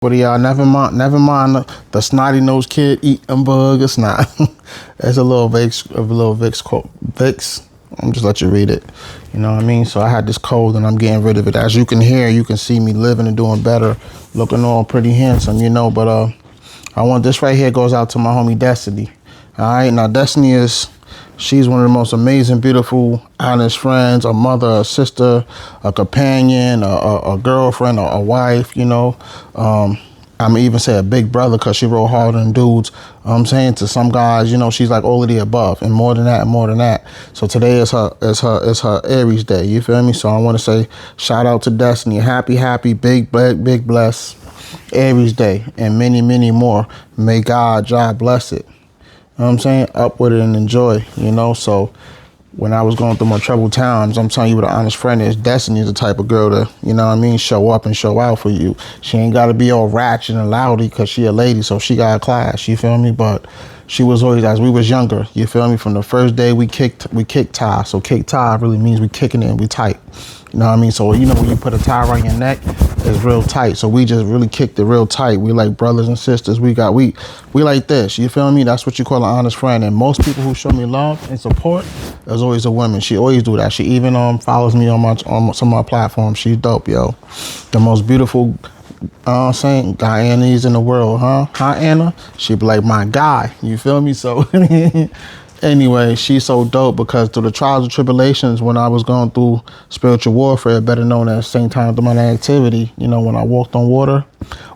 But y'all, never mind the snotty nosed kid eating bug. It's not. It's a little Vicks quote. Vicks. I'm just let you read it. You know what I mean? So I had this cold and I'm getting rid of it. As you can hear, you can see me living and doing better, looking all pretty handsome, But I want this right here goes out to my homie Desii. All right, now she's one of the most amazing, beautiful, honest friends, a mother, a sister, a companion, a girlfriend, a wife, I'm even say a big brother because she roll harder than dudes. I'm saying to some guys, she's like all of the above and more than that and more than that. So today is her Aries day. You feel me? So I want to say shout out to Destiny. Happy, big bless Aries day and many, many more. May God bless it. You know what I'm saying? Up with it and enjoy, So when I was going through my troubled times, I'm telling you what an honest friend is. Destiny is the type of girl to, show up and show out for you. She ain't got to be all ratchet and loudy because she a lady, so she got a class, you feel me? But she was always, as we was younger, you feel me? From the first day we kicked tie. So kick tie really means we kicking it and we tight. You know what I mean? So, when you put a tie around your neck, it's real tight. So we just really kicked it real tight. We like brothers and sisters. We like this. You feel me? That's what you call an honest friend. And most people who show me love and support, there's always a woman. She always do that. She even follows me on some of my platforms. She's dope, yo. The most beautiful Guyanese in the world, huh? Huh, Anna? She be like, my guy. You feel me? So anyway, she's so dope because through the trials and tribulations when I was going through spiritual warfare, better known as St. Time Demonic Activity, when I walked on water,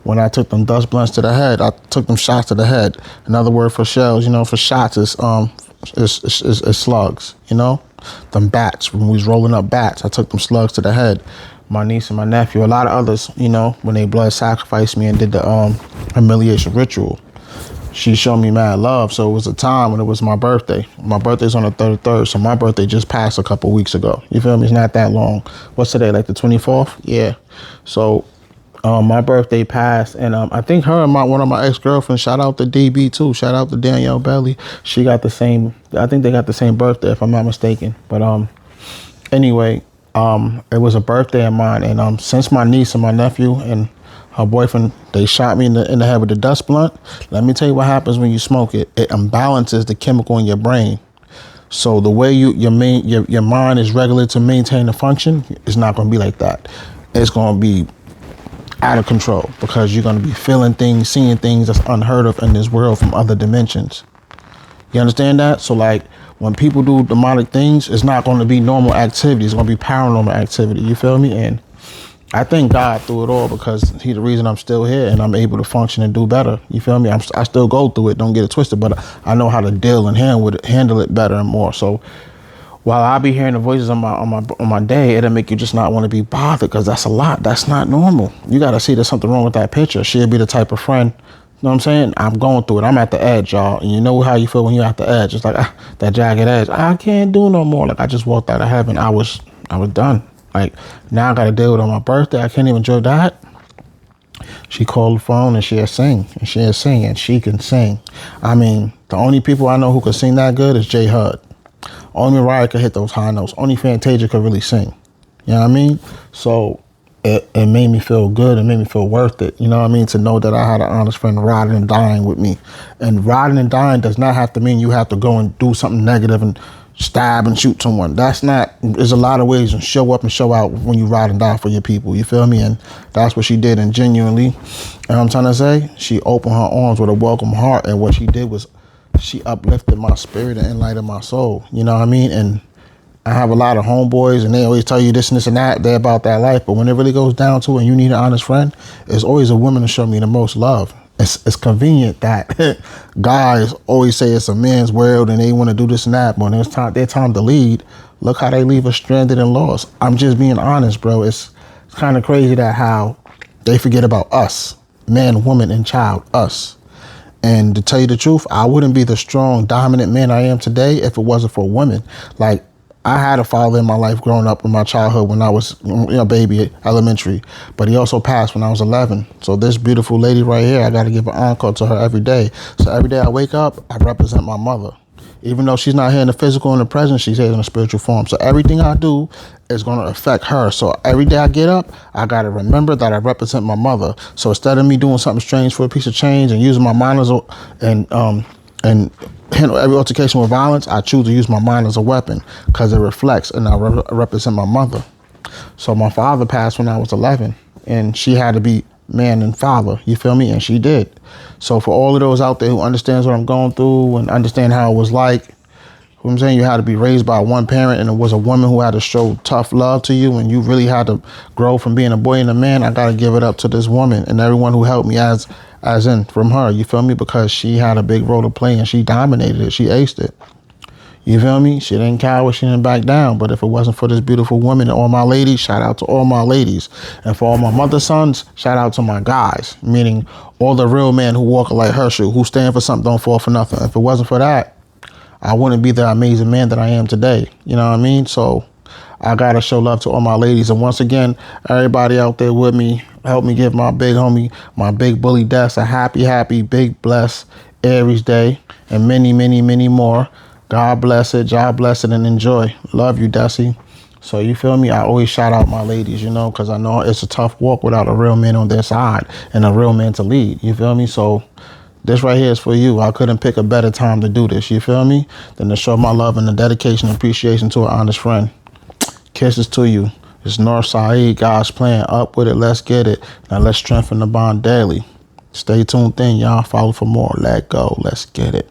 when I took them dust blunts to the head, I took them shots to the head. Another word for shells, for shots is slugs, them bats. When we was rolling up bats, I took them slugs to the head. My niece and my nephew, a lot of others, when they blood sacrificed me and did the humiliation ritual. She showed me mad love. So it was a time when it was my birthday. My birthday's on the 33rd, so my birthday just passed a couple weeks ago. You feel me? It's not that long. What's today, like the 24th? Yeah. So my birthday passed, and I think her and one of my ex-girlfriends, shout out to DB too, shout out to Danielle Belly. She got the same, I think they got the same birthday if I'm not mistaken. But anyway, it was a birthday of mine, and since my niece and my nephew and her boyfriend, they shot me in the head with a dust blunt. Let me tell you what happens when you smoke it. It imbalances the chemical in your brain. So the way your mind is regulated to maintain the function is not going to be like that. It's going to be out of control because you're going to be feeling things, seeing things that's unheard of in this world from other dimensions. You understand that? So like when people do demonic things, it's not going to be normal activity. It's going to be paranormal activity. You feel me? And I thank God through it all because he's the reason I'm still here and I'm able to function and do better. You feel me? I still go through it. Don't get it twisted, but I know how to deal and handle it better and more. So while I be hearing the voices on my day, it'll make you just not want to be bothered because that's a lot. That's not normal. You got to see there's something wrong with that picture. She'll be the type of friend. You know what I'm saying? I'm going through it. I'm at the edge, y'all. And you know how you feel when you're at the edge. It's like that jagged edge. I can't do no more. Like I just walked out of heaven. I was done. Like, now I got to deal with it on my birthday. I can't even enjoy that. She called the phone and she'll sing. And she'll sing and she can sing. I mean, the only people I know who can sing that good is J Hud. Only Mariah could hit those high notes. Only Fantasia could really sing. You know what I mean? So it made me feel good. It made me feel worth it. You know what I mean? To know that I had an honest friend riding and dying with me. And riding and dying does not have to mean you have to go and do something negative and stab and shoot someone. There's a lot of ways to show up and show out when you ride and die for your people. You feel me? And that's what she did. And genuinely, and I'm trying to say, she opened her arms with a welcome heart. And what she did was she uplifted my spirit and enlightened my soul. You know what I mean? And I have a lot of homeboys and they always tell you this and this and that. They're about that life. But when it really goes down to it and you need an honest friend, it's always a woman to show me the most love. It's convenient that guys always say it's a man's world and they want to do this and that, but when it's their time to lead, look how they leave us stranded and lost. I'm just being honest, bro. It's kind of crazy that how they forget about us, man, woman, and child, us. And to tell you the truth, I wouldn't be the strong, dominant man I am today if it wasn't for women. Like, I had a father in my life growing up in my childhood when I was a baby, elementary, but he also passed when I was 11. So this beautiful lady right here, I got to give an encore to her every day. So every day I wake up, I represent my mother. Even though she's not here in the physical and the present, she's here in the spiritual form. So everything I do is going to affect her. So every day I get up, I got to remember that I represent my mother. So instead of me doing something strange for a piece of change and using my mind as and handle every altercation with violence, I choose to use my mind as a weapon because it reflects and I represent my mother. So my father passed when I was 11 and she had to be man and father, you feel me? And she did. So for all of those out there who understands what I'm going through and understand how it was like, what I'm saying, you had to be raised by one parent and it was a woman who had to show tough love to you and you really had to grow from being a boy and a man. I got to give it up to this woman and everyone who helped me as in from her, you feel me? Because she had a big role to play and she dominated it. She aced it. You feel me? She didn't cower, she didn't back down. But if it wasn't for this beautiful woman and all my ladies, shout out to all my ladies. And for all my mother sons, shout out to my guys. Meaning all the real men who walk like Herschel, who stand for something, don't fall for nothing. If it wasn't for that, I wouldn't be the amazing man that I am today. You know what I mean? So I got to show love to all my ladies. And once again, everybody out there with me, help me give my big homie, my big bully Des, a happy, big blessed Aries day and many, many, many more. God bless it, and enjoy. Love you, Desii. So you feel me? I always shout out my ladies, you know, because I know it's a tough walk without a real man on their side and a real man to lead. You feel me? So this right here is for you. I couldn't pick a better time to do this, you feel me, than to show my love and the dedication and appreciation to an honest friend. Kisses to you. It's North Saeed, God's plan. Up with it, let's get it. Now let's strengthen the bond daily. Stay tuned in, y'all. Follow for more. Let go. Let's get it.